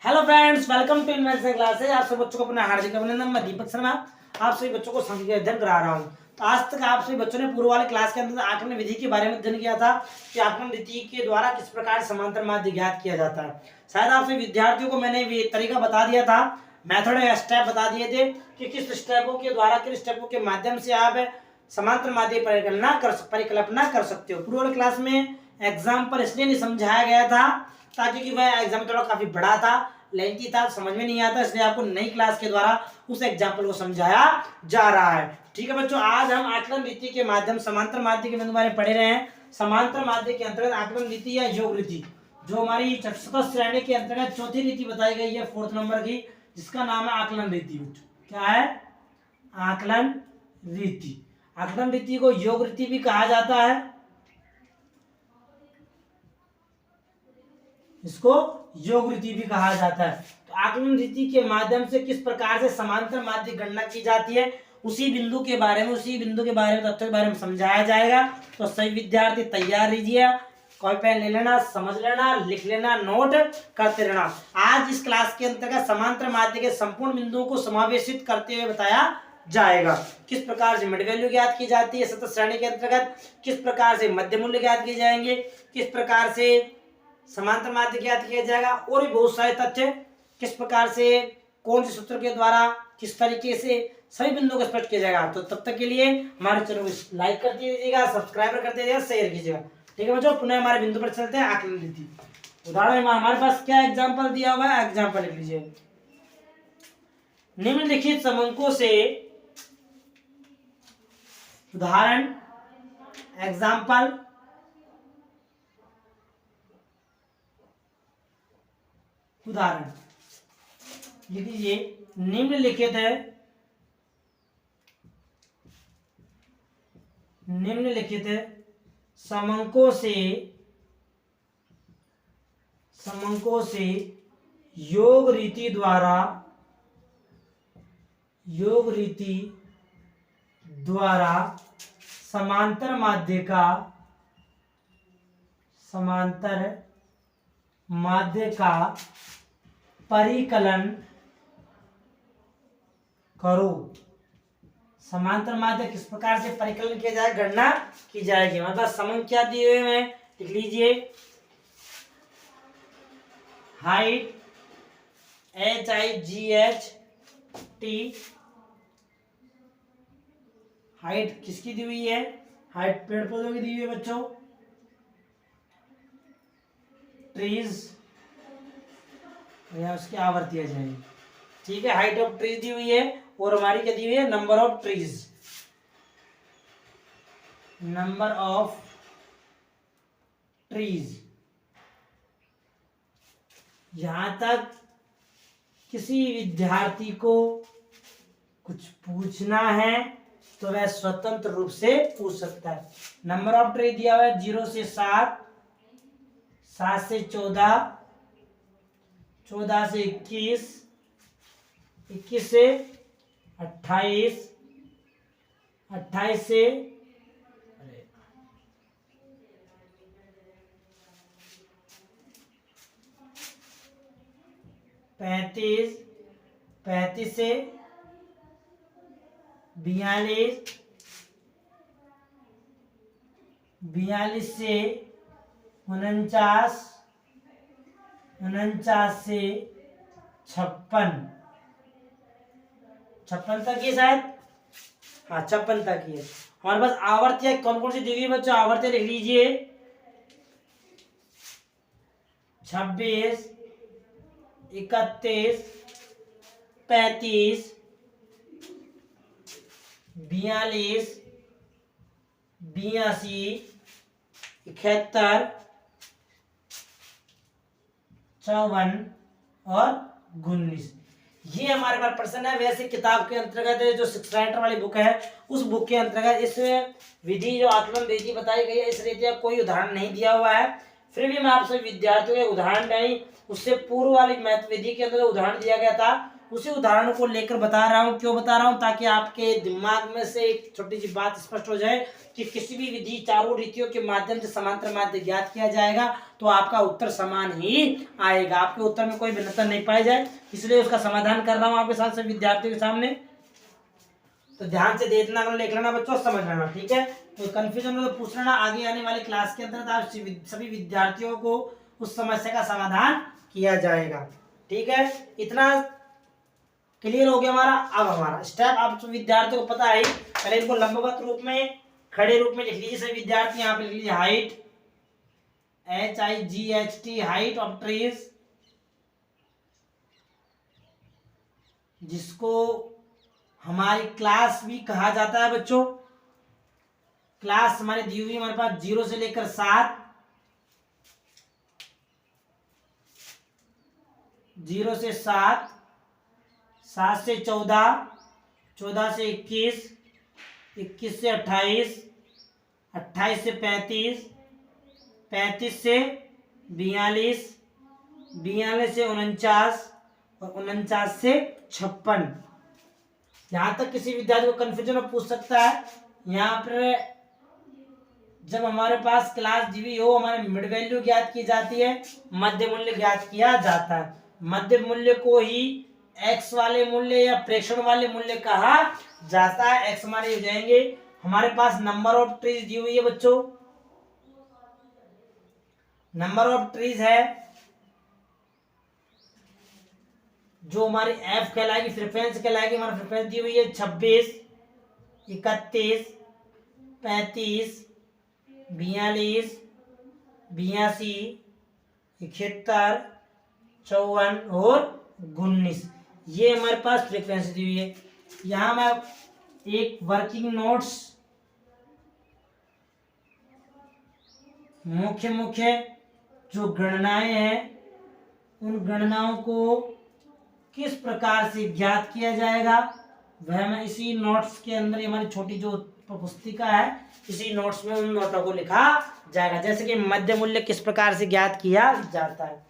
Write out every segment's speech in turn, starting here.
Hello friends, welcome to invention classes. आप सभी बच्चों को अपना हार्दिक अभिनंदन। मैं दीपक शर्मा आप सभी बच्चों को संख्या अध्ययन करा रहा हूं। तो आज तक आप सभी बच्चों ने पूर्व वाले क्लास के अंदर आकलन विधि के बारे में अध्ययन किया था कि आकलन विधि के द्वारा किस प्रकार समांतर माध्य ज्ञात किया जाता है। शायद आप सभी विद्यार्थियों को मैंने ये तरीका बता दिया था, मेथड या स्टेप बता दिए थे कि किस स्टेपों के द्वारा, किस स्टेपों के माध्यम से आप समांतर माध्य परिकल्पना कर सकते हो। पूर्व वाले क्लास में एग्जाम्पल इसलिए नहीं समझाया गया था ताकि कि वह एग्जाम थोड़ा काफी बड़ा था, लेंथी था, समझ में नहीं आता, इसलिए आपको नई क्लास के द्वारा उस एग्जाम्पल को समझाया जा रहा है। ठीक है बच्चों, आज हम आकलन रीति के माध्यम समांतर माध्य के बारे में पढ़े रहे हैं। समांतर माध्य के अंतर्गत आकलन रीति या योग रीति, जो हमारी चतुष्फलक श्रेणी के अंतर्गत चौथी रीति बताई गई है, 4th नंबर की, जिसका नाम है आकलन रीति। क्या है? आकलन रीति। आकलन रीति को योग रीति भी कहा जाता है, इसको योग रीति भी कहा जाता है। तो आकलन रीति के माध्यम से किस प्रकार से समांतर माध्य गणना की जाती है, उसी बिंदु के बारे में तथ्यों के बारे में समझाया जाएगा। तो सही विद्यार्थी तैयार रहिए, कॉपी पेन ले लेना, समझ लेना, लिख लेना, नोट करते रहना। आज इस क्लास के अंतर्गत समांतर माध्य के संपूर्ण बिंदुओं को समावेशित करते हुए बताया जाएगा। किस प्रकार से मिड वैल्यू ज्ञात की जाती है सतत श्रेणी के अंतर्गत, किस प्रकार से मध्य मूल्य ज्ञात किए जाएंगे, किस प्रकार से समांतर माध्य ज्ञात किया जाएगा, और भी बहुत सारे तथ्य, किस प्रकार से कौन से सूत्र के द्वारा किस तरीके से सभी बिंदुओं को स्पष्ट किया जाएगा। तो तब तक के लिए हमारे चैनल को लाइक कर दीजिएगा, सब्सक्राइब कर दीजिएगा, शेयर कीजिएगा। ठीक है बच्चों, पुनः हमारे बिंदु पर चलते हैं। आकलन रीति उदाहरण में हमारे पास क्या एग्जाम्पल दिया हुआ है, एग्जाम्पल लिख लीजिए। निम्नलिखित समंकों से उदाहरण, एग्जाम्पल, उदाहरण लिख लीजिए। निम्नलिखित समंकों से योग रीति द्वारा समांतर माध्य का परिकलन करो। समांतर माध्य किस प्रकार से परिकलन किया जाए, गणना की जाएगी। मतलब समंक क्या दिए हुए हैं, लिख लीजिए। हाइट HIGHT, हाइट किसकी दी हुई है, हाइट पेड़ पौधों की दी हुई है बच्चों, ट्रीज, या उसकी आवर्ती आ जाएगी। ठीक है, हाइट ऑफ ट्रीज दी हुई है, और हमारी क्या दी हुई है, नंबर ऑफ ट्रीज। यहां तक किसी विद्यार्थी को कुछ पूछना है तो वह स्वतंत्र रूप से पूछ सकता है। नंबर ऑफ ट्री दिया हुआ है 0 से 7, 7 से 14, 14 से 21, 21 से 28, 28 से 35, 35 से 42, 42 से 49, 49 से 56, 56 तक ये शायद, हाँ 56 तक ये। हमारे पास आवर्तियां कौन कौन सी दी हुई बच्चों, आवर्तियां लिख लीजिए। 26, 31, 35, 42, 82, 71, 54 और 19। ये हमारे पास प्रश्न है। वैसे किताब के अंतर्गत जो 6 राइटर वाली बुक है, उस बुक के अंतर्गत इस विधि जो आकलन रीति बताई गई है, इस रीति का कोई उदाहरण नहीं दिया हुआ है। फिर भी मैं आप सभी विद्यार्थियों के उदाहरण नहीं, उससे पूर्व वाली मैथ विधि के अंदर उदाहरण दिया गया था, उसी उदाहरण को लेकर बता रहा हूँ। क्यों बता रहा हूँ? ताकि आपके दिमाग में से एक छोटी सी बात स्पष्ट हो जाए कि किसी भी विधि चारों रीतियों के माध्यम से समांतर माध्य ज्ञात किया जाएगा तो आपका उत्तर समान ही आएगा, आपके उत्तर में कोई भिन्नता नहीं पाई जाए, इसलिए उसका समाधान कर रहा हूँ आपके साथ, सभी विद्यार्थियों के सामने। तो ध्यान से देखना, अगर लिख लेना बच्चों, समझ लेना, ठीक है। तो कंफ्यूजन में तो पूछ लेना, आगे आने वाली क्लास के अंदर आप सभी विद्यार्थियों को उस समस्या का समाधान किया जाएगा, ठीक है। इतना क्लियर हो गया हमारा। अब हमारा स्टेप आप विद्यार्थियों को पता है, पहले इनको लंबवत रूप में, खड़े रूप में लिख लीजिए सभी विद्यार्थी। यहाँ पे लिख लीजिए height, HIGHT, height of trees, जिसको हमारी क्लास भी कहा जाता है बच्चों। क्लास हमारी दी हुई हमारे पास 0 से लेकर 7, 0 से 7, 7 से 14, 14 से 21, 21 से 28, 28 से 35, 35 से 42, 42 से 49 और 49 से 56। यहाँ तक किसी विद्यार्थी को कंफ्यूजन पूछ सकता है। यहाँ पर जब हमारे पास क्लास दी हुई हो, हमारे मिड वैल्यू ज्ञात की जाती है, मध्य मूल्य ज्ञात किया जाता है। मध्य मूल्य को ही एक्स वाले मूल्य या प्रेक्षण वाले मूल्य कहा जाता है। एक्स हमारे हो जाएंगे, हमारे पास नंबर ऑफ ट्रीज दी हुई है बच्चों, नंबर ऑफ ट्रीज है जो हमारी एफ कहलाएगी, फ्रीक्वेंसी कहलाएगी। हमारी फ्रीक्वेंसी दी हुई है 26, 31, 35, 42, 82, 71, 54 और 19। ये हमारे पास फ्रीक्वेंसी दी हुई है। यहाँ मैं एक वर्किंग नोट्स, मुख्य जो गणनाएं हैं, उन गणनाओं को किस प्रकार से ज्ञात किया जाएगा वह मैं इसी नोट्स के अंदर, हमारी छोटी जो पुस्तिका है, इसी नोट्स में उन नोटों को लिखा जाएगा। जैसे कि मध्य मूल्य किस प्रकार से ज्ञात किया जाता है।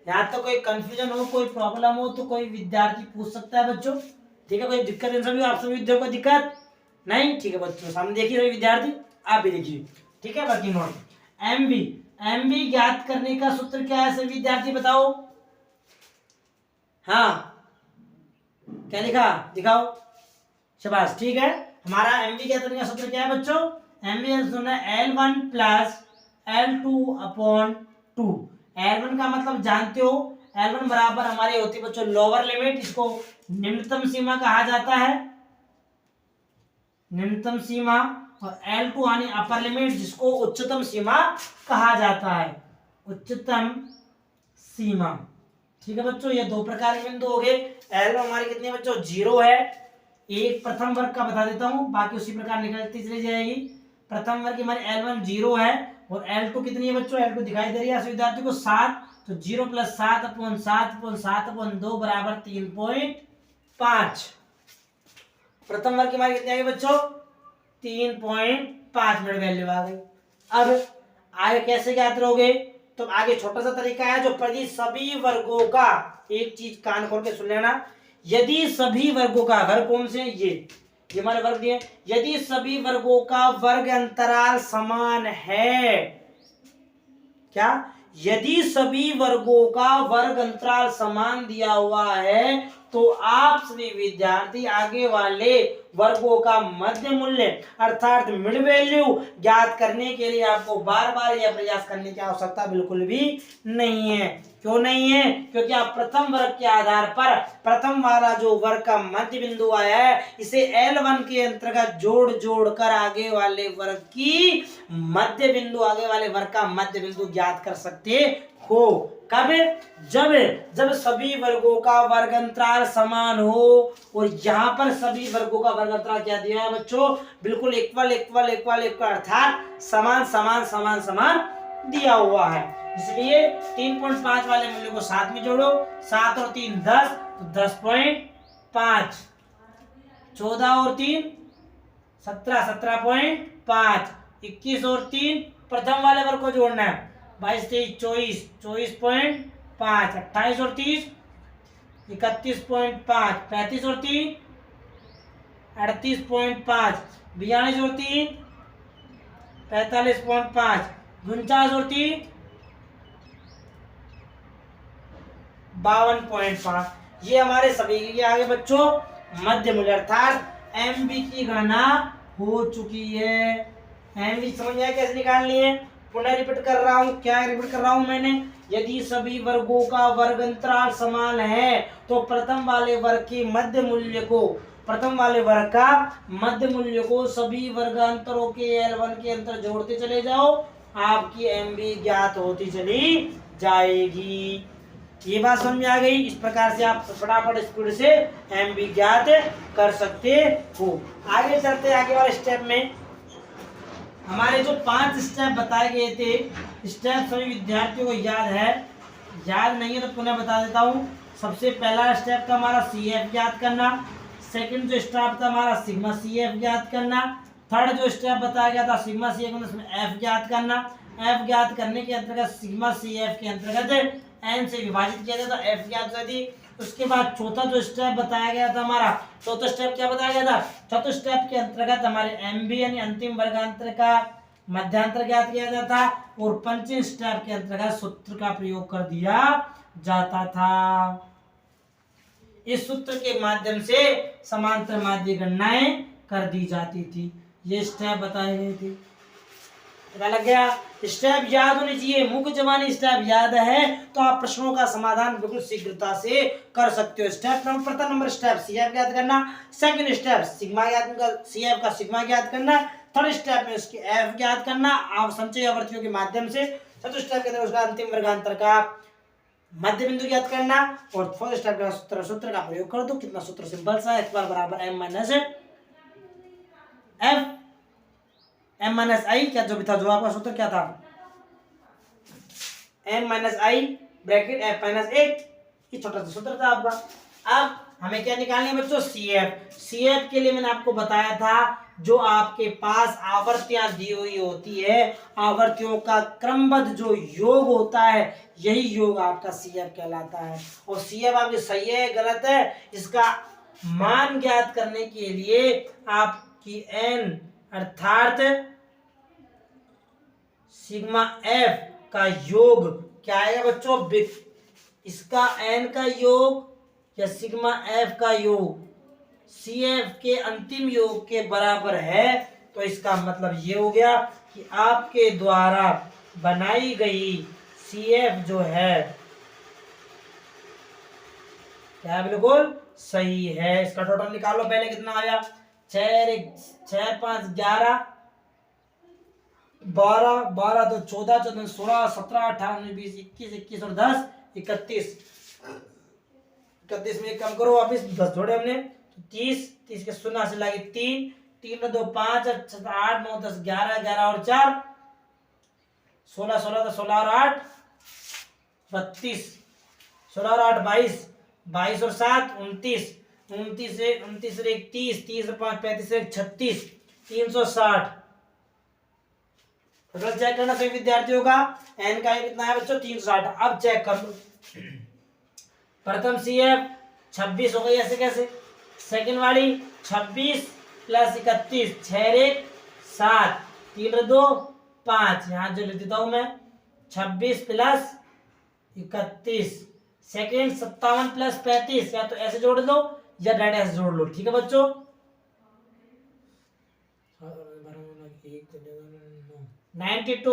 यहाँ तो कोई कंफ्यूजन हो, कोई प्रॉब्लम हो तो कोई विद्यार्थी पूछ सकता है बच्चों, ठीक है। कोई दिक्कत इन सभी, आप सभी विद्यार्थियों को दिक्कत नहीं, ठीक है बच्चों। सामने देखिए सभी विद्यार्थी, आप भी देखिए, ठीक है। वर्किंग नोट एमबी ज्ञात करने का सूत्र क्या है सभी विद्यार्थी बताओ। हाँ, क्या लिखा, दिखाओ, शाबाश, ठीक है। हमारा एमबी ज्ञात करने का सूत्र क्या है बच्चों? MB L1 plus L2 upon 2। L1 का मतलब जानते हो, L1 बराबर हमारी होती है बच्चों लोअर लिमिट, इसको निम्नतम सीमा कहा जाता है, निम्नतम सीमा, और L2 यानी अपर लिमिट, जिसको उच्चतम सीमा कहा जाता है, उच्चतम सीमा, ठीक है बच्चों। ये दो प्रकार के बिंदु हो गए। L हमारी कितनी है बच्चों? 0 है। एक प्रथम वर्ग का बता देता हूं, बाकी उसी प्रकार निकलती चली जाएगी। प्रथम वर्ग की हमारी L1 0 है और L2 कितनी है बच्चों? L2 दिखाई दे रही है विद्यार्थी को 7, तो 0 प्लस 7 अपॉन 7 अपॉन 7 अपॉन 2 बराबर 3.5। प्रथम वर्ग की हमारी कितनी आ गई बच्चों? 3.5 मिनट वैल्यू आ गई। अब आगे कैसे ज्ञात करोगे? तो आगे छोटा सा तरीका है, जो यदि सभी वर्गों का, एक चीज कान खोल के सुन लेना, यदि सभी वर्गों का, वर्ग कौन से हैं? ये हमारे वर्ग दिए, यदि सभी वर्गों का वर्ग अंतराल समान है, क्या? यदि सभी वर्गों का वर्ग अंतराल समान दिया हुआ है तो आप सभी विद्यार्थी आगे वाले वर्गों का मध्य मूल्य अर्थात मिड वैल्यू ज्ञात करने के लिए आपको बार बार यह प्रयास करने की आवश्यकता बिल्कुल भी नहीं है। क्यों नहीं है? क्योंकि आप प्रथम वर्ग के आधार पर प्रथम वाला जो वर्ग का मध्य बिंदु आया है, इसे L1 के अंतर्गत जोड़ कर आगे वाले वर्ग की मध्य बिंदु, आगे वाले वर्ग का मध्य बिंदु ज्ञात कर सकते हो। कब? जब सभी वर्गों का वर्ग अंतराल समान हो, और यहाँ पर सभी वर्गों का वर्ग अंतराल क्या दिया है बच्चों? बिल्कुल इक्वल अर्थात समान समान समान समान दिया हुआ है। इसलिए 3.5 वाले मूल्य को 7 में जोड़ो, 7 और 3 10, तो 10.5, 14 और 3 17, 17.5, 21 और 3 प्रथम वाले वर्ग को जोड़ना है, 22 23 24, 24.5, 28 और 30 31.5, 35 और 3 38.5, 42 और 3 45.5, 49 और 3 52.5। ये हमारे सभी के आगे बच्चों मध्य मूल्य अर्थात एमबी की गणना हो चुकी है। एमबी समझ में आया कैसे निकालनी है? पुनः रिपीट कर रहा हूँ। क्या रिपीट कर रहा हूँ मैंने? यदि सभी वर्गों का वर्ग अंतराल समान है तो प्रथम वाले वर्ग के मध्य मूल्य को, प्रथम वाले वर्ग का मध्य मूल्य को सभी वर्गांतरों के L1 के अंतर जोड़ते चले जाओ, आपकी एमबी ज्ञात होती चली जाएगी। ये बात समझ में आ गई? इस प्रकार से आप फटाफट स्पीड से एमबी ज्ञात कर सकते हो। आगे चलते आगे वाले स्टेप में। हमारे जो 5 स्टेप बताए गए थे, स्टेप सभी विद्यार्थियों को याद है? याद नहीं है तो पुनः बता देता हूँ। सबसे पहला स्टेप था हमारा CF ज्ञात करना। सेकंड जो स्टेप था हमारा सिग्मा CF ज्ञात करना। थर्ड जो स्टेप बताया गया था सिग्मा CF, उसमें F ज्ञात करना। F ज्ञात करने के अंतर्गत सिग्मा CF के अंतर्गत n से विभाजित किया जाता, F ज्ञात कर दी। उसके बाद चौथा जो स्टेप बताया गया था हमारा, चौथा स्टेप क्या बताया गया था? चौथे स्टेप के अंतर्गत हमारे MB यानी अंतिम वर्गांतर का मध्यांतर ज्ञात किया जाता और पंचम स्टेप के अंतर्गत सूत्र का प्रयोग कर दिया जाता था। इस सूत्र के माध्यम से समांतर माध्य गणनाएं कर दी जाती थी। ये स्टेप बताए गए थे। पता लग गया? स्टेप याद होनी चाहिए। मुख्य जवानी स्टेप याद है तो आप प्रश्नों का समाधान बिल्कुल शीघ्रता से कर सकते हो। स्टेप नंबर, प्रथम नंबर स्टेप CF ज्ञात करना। सेकंड स्टेप सिग्मा ज्ञात का, CF का सिग्मा ज्ञात करना। थर्ड स्टेप में उसकी F ज्ञात करना आप संचय आवर्तियों के माध्यम से। चतुर्थ स्टेप के अंदर उसका अंतिम वर्गांतर का मध्य बिंदु ज्ञात करना और फोर्थ स्टेप का सूत्र का प्रयोग कर दो। कितना सूत्र सिंपल सा, x बार बराबर m minus f m minus I, क्या जो भी था, जो आपका सूत्र क्या था, m माइनस आई ब्रैकेट f माइनस 8, ये छोटा सा सूत्र था आपका। अब हमें क्या निकालनी है बच्चों? CF के लिए मैंने आपको बताया था जो आपके पास आवर्तियां दी हुई होती है, आवर्तियों का क्रमबद्ध जो योग होता है, यही योग आपका CF कहलाता है। और CF आपके सही है गलत है, इसका मान ज्ञात करने के लिए आपकी n अर्थात सिग्मा F का योग क्या आएगा बच्चों? इसका n का योग या सिग्मा F का योग CF के अंतिम योग के बराबर है। तो इसका मतलब ये हो गया कि आपके द्वारा बनाई गई CF जो है क्या बिल्कुल सही है। इसका टोटल निकालो पहले, कितना आया? 6 5 11 12 12 तो 14 14 16 17 18 19 20 21 21 और 10 31 31 में कम करो वापिस, 10 जोड़े हमने तो 30 30 के शून्य से लगे 3 3 2 5 8 9 10 11 11 और 4 16 16 तो 16 और 8 32 16 और 8 22 22 और 7 29 29 से 30 30 और 5 35 36 360। टोटल चेक करना सभी विद्यार्थियों का। एन का कितना है बच्चों? 360। अब चेक कर लो। प्रथम CF 26 हो गई, ऐसे कैसे? सेकंड वाली 26 प्लस 31 6 1 7 3 2 5, यहाँ जो लिख देता हूं मैं 26 प्लस 31। सेकंड 57 प्लस 35, या तो ऐसे जोड़ लो या डायरेक्ट ऐसे जोड़ लो, ठीक है बच्चों? 92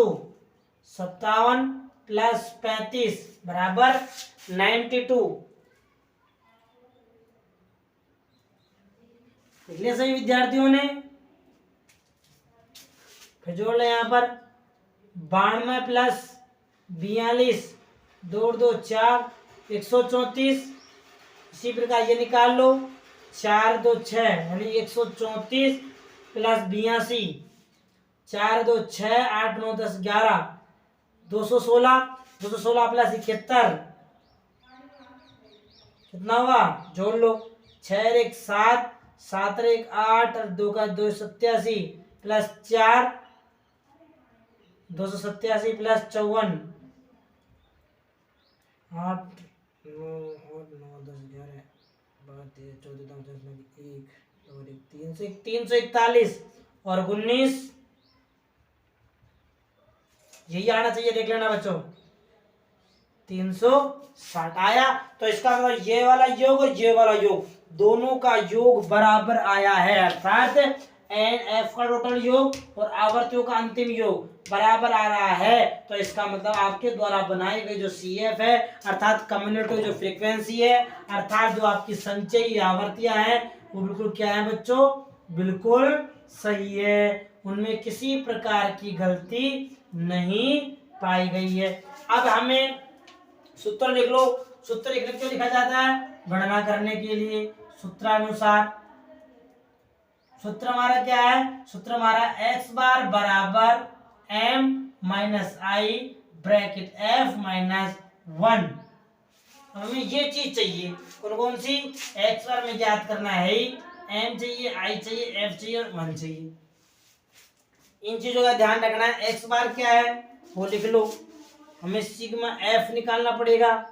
57 प्लस 35 बराबर 92। लिख लिया सभी विद्यार्थियों ने? फिर जोड़ ले यहाँ पर 92 प्लस 42 2 2 4 134। इसी प्रकार ये निकाल लो 4 2 6 यानी 134 प्लस 82 4 2 6 8 9 10 11 216 216 प्लस 71 कितना हुआ? जोड़ लो 6 1 7 7 1 8 और 2 का 287 प्लस 4 287 प्लस 54 8 9 और 9 10 11 12 13 14 15 16 1 और 1 341 और 19 यही आना चाहिए, देख लेना बच्चों। 360 आया। तो इसका मतलब ये वाला योग और ये वाला योग दोनों का योग बराबर आया है, अर्थात एन एफ का टोटल योग और आवर्तियों का अंतिम योग बराबर आ रहा है। तो इसका मतलब आपके द्वारा बनाई गई जो सी एफ है, अर्थात कम्युलेटिव जो फ्रीक्वेंसी है, अर्थात जो आपकी संचयी आवर्तियां हैं, वो बिल्कुल क्या है बच्चों, बिल्कुल सही है, उनमें किसी प्रकार की गलती नहीं पाई गई है। अब हमें सूत्र लिख लो। सूत्र लिखने क्यों लिखा जाता है, गणना करने के लिए सूत्रानुसार। सूत्र हमारा क्या है, सूत्र हमारा x बार बराबर m माइनस आई ब्रैकेट f माइनस 1। हमें ये चीज चाहिए, कौन कौन सी, x बार में ज्ञात करना है, m चाहिए, i चाहिए, f चाहिए और 1 चाहिए। इन चीजों का ध्यान रखना है। x बार क्या है वो लिख लो, हमें सिग्मा f निकालना पड़ेगा,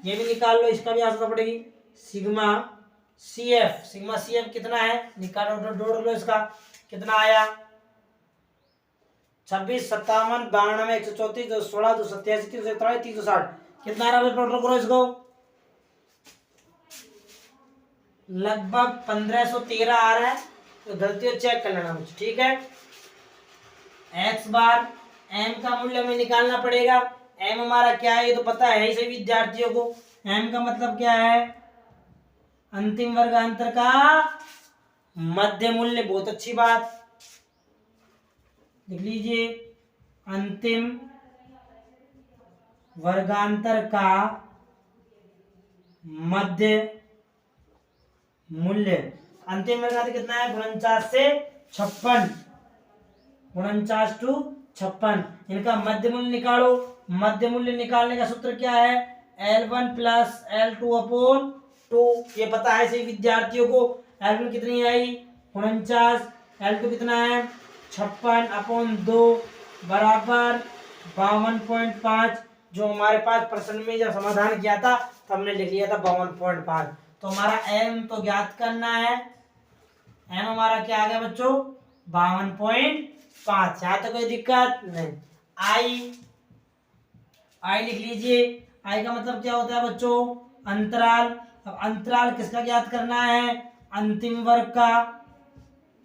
ये भी निकाल लो, इसका भी आवश्यकता पड़ेगी। सिग्मा सी एफ कितना है, निकालो, जोड़ लो, इसका कितना आया, 26 57 92 134 216 287 343 360, कितना आ रहा है, टोटल करो इसको, लगभग 1513 आ रहा है। तो गलती चेक कर लेना मुझे, ठीक है। एक्स बार एम का मूल्य हमें निकालना पड़ेगा। एम हमारा क्या है ये तो पता है ही सभी विद्यार्थियों को। एम का मतलब क्या है, अंतिम वर्गांतर का मध्य मूल्य, बहुत अच्छी बात, लिख लीजिए, अंतिम वर्गांतर का मध्य मूल्य। अंतिम वर्गांतर कितना है, 49 से 56, 49 to 56। इनका मध्य मूल्य निकालो। मध्य मूल्य निकालने का सूत्र क्या है, L1 प्लस L2 अपॉन 2, ये पता है सही विद्यार्थियों को। L1 कितनी आई, 49, L2 कितना है 56 अपॉन 2 बराबर 52.5। जो हमारे पास प्रश्न में जब समाधान किया था तो हमने लिख लिया था 52.5। तो हमारा m तो ज्ञात करना है, m हमारा क्या आ गया बच्चों, 52.5। यहाँ तो कोई दिक्कत नहीं। आई लिख लीजिए। आई का मतलब क्या होता है बच्चों, अंतराल। अब अंतराल किसका ज्ञात करना है, अंतिम वर्ग का।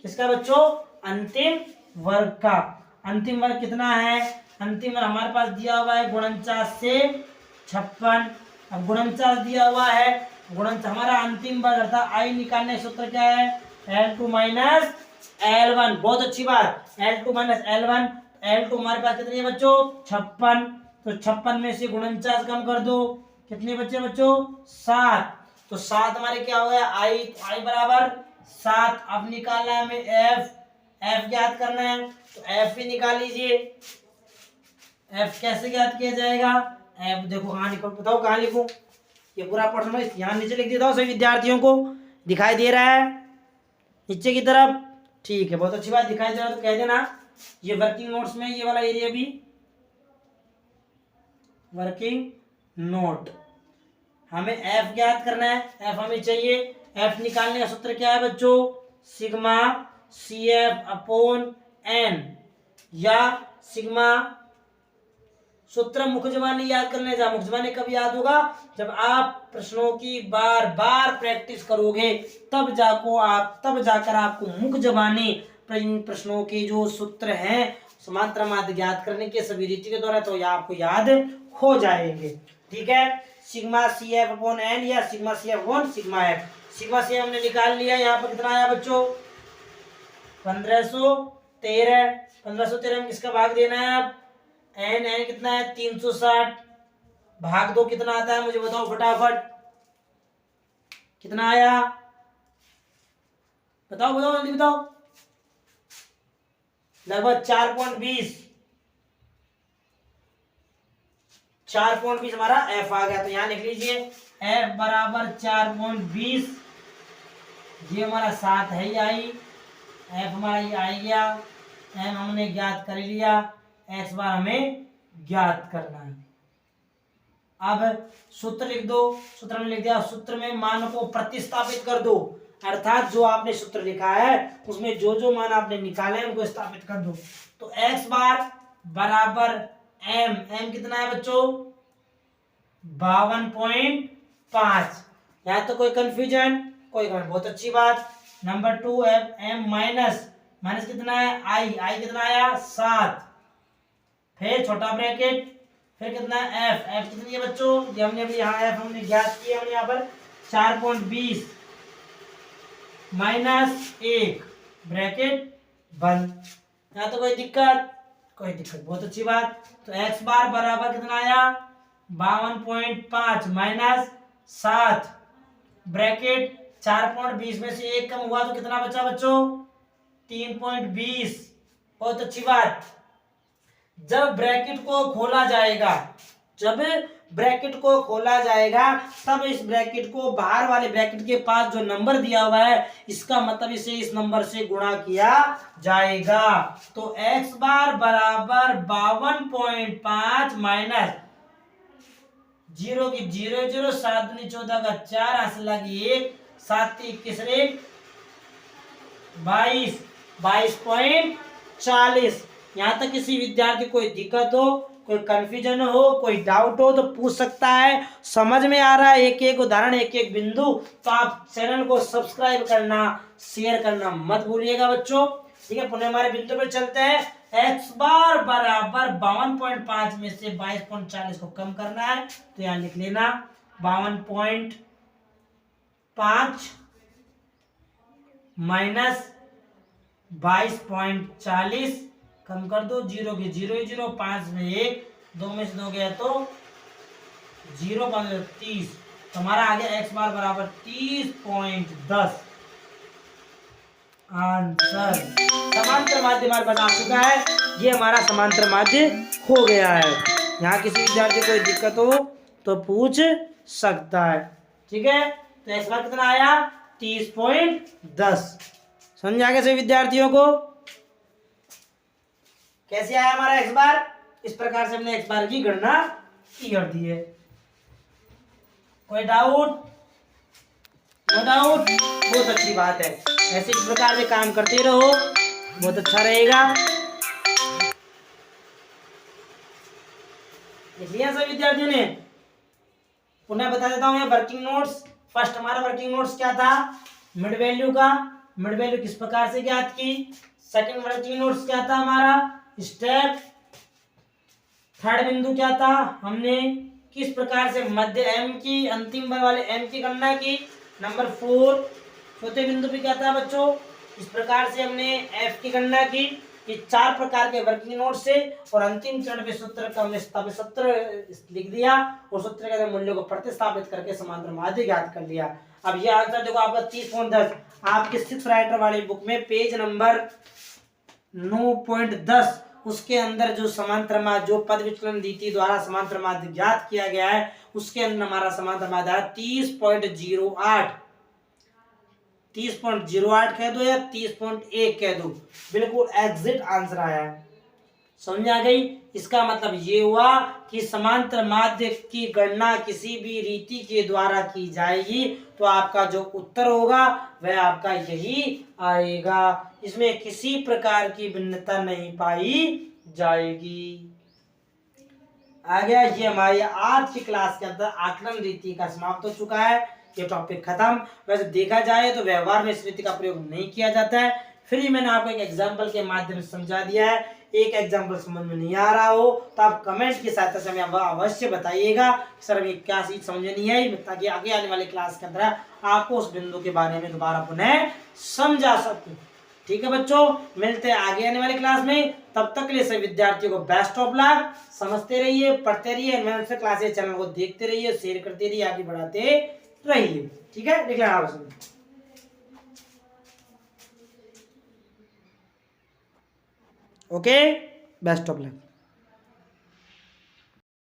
किसका बच्चों, अंतिम वर्ग का। अंतिम वर्ग कितना है, अंतिम वर्ग हमारे पास दिया हुआ है 49 से 56। अब 49 दिया हुआ है, हमारा अंतिम वर्ग अर्थात आई निकालने सूत्र क्या है, L2 माइनस L1। बहुत अच्छी बात, L2 माइनस L1। L2 हमारे पास कितनी है बच्चों, 56। तो 56 में से 49 कम कर दो, कितने बच्चे बच्चों, 7। तो 7 हमारे क्या हो गया, आई बराबर 7। अब निकालना है हमें एफ ज्ञात करना है, तो एफ भी निकाल लीजिए। एफ कैसे ज्ञात किया जाएगा, एफ देखो कहाँ लिखो, बताओ कहाँ लिखूं, ये पूरा प्रश्न यहाँ नीचे लिख देता हूँ सभी विद्यार्थियों को, दिखाई दे रहा है नीचे की तरफ, ठीक है, बहुत अच्छी बात, दिखाई दे रहा है तो कह देना। ये वर्किंग नोट्स में ये वाला एरिया भी वर्किंग नोट। हमें एफ ज्ञात करना है, एफ हमें चाहिए। एफ निकालने का सूत्र क्या है बच्चों, sigma C F upon N, या सिग्मा, सूत्र मुख्य जबानी याद करने जा। मुख्य जबानी कब याद होगा, जब आप प्रश्नों की बार बार प्रैक्टिस करोगे, तब जाकर आपको मुख्य जबानी प्रश्नों के जो सूत्र हैं समांतर माध्य ज्ञात करने के सभी रीति के द्वारा, तो यह आपको याद हो जाएंगे, ठीक है। Sigma C F upon N या sigma C F upon sigma F. Sigma C F हमने निकाल लिया, यहाँ पर कितना आया बच्चों, 1513। 1513 में किसका भाग देना है आप, एन कितना है 360, भाग 2 कितना आता है मुझे बताओ फटाफट, कितना आया, बताओ बताओ जल्दी बताओ, लगभग 4.20 हमारा एफ आ गया। तो यहां लिख लीजिए एफ बराबर 4.20, ये हमारा 7 है, आई एफ हमारा ये आ गया। एम हमने ज्ञात कर लिया, एक्स बार हमें ज्ञात करना है। अब सूत्र लिख दो, सूत्र में लिख दिया, सूत्र में मान को प्रतिस्थापित कर दो, अर्थात जो आपने सूत्र लिखा है उसमें जो जो मान आपने निकाले उनको स्थापित कर दो। तो x बार बराबर m कितना है बच्चों 52.5। यहाँ तो कोई कंफ्यूजन कोई बहुत अच्छी बात। नंबर 2 m माइनस कितना है i कितना आया 7, फिर छोटा ब्रैकेट, फिर कितना है f कितनी है बच्चों ये हमने अभी यहाँ f हमने ज्ञात किया, हमने यहाँ पर 4.20 माइनस 1 ब्रैकेट बंद। यहाँ तो कोई दिक्कत बहुत अच्छी बात। तो x बार बराबर कितना आया 52.5 माइनस 7 ब्रैकेट 4.20 में से 1 कम हुआ तो कितना बचा बच्चों 3.20। बहुत अच्छी बात। जब ब्रैकेट को खोला जाएगा तब इस ब्रैकेट को बाहर वाले ब्रैकेट के पास जो नंबर दिया हुआ है इसका मतलब इसे इस नंबर से गुणा किया जाएगा। तो x बार बराबर 52.5 माइनस 0 की 0 7 दूनी 14 का 4 हासिल लगी 1 7 21 22.40। यहाँ तक किसी विद्यार्थी कोई दिक्कत हो कोई कंफ्यूजन हो कोई डाउट हो तो पूछ सकता है। समझ में आ रहा है एक एक उदाहरण एक एक बिंदु तो आप चैनल को सब्सक्राइब करना शेयर करना मत भूलिएगा बच्चों। ठीक है पुनः हमारे बिंदु पर चलते हैं। x बार बराबर 52.5 में से 22.40 को कम करना है तो यहाँ लिख लेना 52.5 माइनस 22.40 कम कर दो 0 की 0 5 में 1 2 में से 2 गया तो 0 30। तो हमारा आ गया x बार बराबर 30.10 आंसर। समांतर माध्य हमारे बना चुका है, ये हमारा समांतर माध्य हो गया है। यहाँ किसी विद्यार्थी को कोई दिक्कत हो तो पूछ सकता है। ठीक है तो x बार कितना आया 30.10। समझ आ गया सभी विद्यार्थियों को कैसे आया हमारा x बार। इस प्रकार से हमने x बार की गणना की कर दी है। कोई डाउट नो डाउट बहुत अच्छी बात है। ऐसे इस प्रकार से काम करते रहो बहुत अच्छा रहेगा। लिया सभी विद्यार्थियों ने। पुनः बता देता हूं ये वर्किंग नोट्स। फर्स्ट हमारा वर्किंग नोट्स क्या था मिड वैल्यू का, मिड वैल्यू किस प्रकार से ज्ञात की। सेकंड वर्किंग नोट्स क्या था हमारा स्टेप। थर्ड बिंदु क्या था हमने किस प्रकार से मध्य m की अंतिम वाले m की गणना की। नंबर 4 चौथे बिंदु पे क्या था बच्चों इस प्रकार से हमने f की गणना की। ये 4 प्रकार के वर्किंग नोट से और अंतिम चरण पे सूत्र का हमने सूत्र लिख दिया और सूत्र के मूल्यों को प्रतिस्थापित करके समांतर माध्य ज्ञात कर लिया। अब ये आंसर देखो आपका 30.10 आपके 6th राइटर वाली बुक में पेज नंबर 9.10 उसके अंदर जो समांतर माध्य जो पद विचलन रीति द्वारा समांतर माध्य ज्ञात किया गया है उसके अंदर हमारा समांतर माध्य 30.08 कह दो या 30.1 कह दो बिल्कुल एग्जैक्ट आंसर आया है। समझ आ गई। इसका मतलब ये हुआ कि समांतर माध्य की गणना किसी भी रीति के द्वारा की जाएगी तो आपका जो उत्तर होगा वह आपका यही आएगा। इसमें किसी प्रकार की भिन्नता नहीं पाई जाएगी। आ गया ये हमारी आज की क्लास के अंदर आकलन रीति का समाप्त हो चुका है। ये टॉपिक खत्म। वैसे देखा जाए तो व्यवहार में इस रीति का प्रयोग नहीं किया जाता है। फिर ही मैंने आपको एक एग्जाम्पल के माध्यम से समझा दिया है। एक एग्जाम्पल समझ में नहीं आ रहा हो तो आप कमेंट की सहायता से हमें अवश्य बताइएगा सर हमें क्या चीज समझ में नहीं आई ताकि आगे आने वाली क्लास के अंदर आपको उस बिंदु के बारे में दोबारा पुनः समझा सकूं। ठीक है बच्चों मिलते हैं आगे आने वाली क्लास में। तब तक के लिए सभी विद्यार्थियों को बेस्ट ऑफ लक। समझते रहिए पढ़ते रहिए क्लासेस चैनल को देखते रहिए शेयर करते रहिए आगे बढ़ाते रहिए। ठीक है लिख लेना ओके बेस्ट ऑफ लक।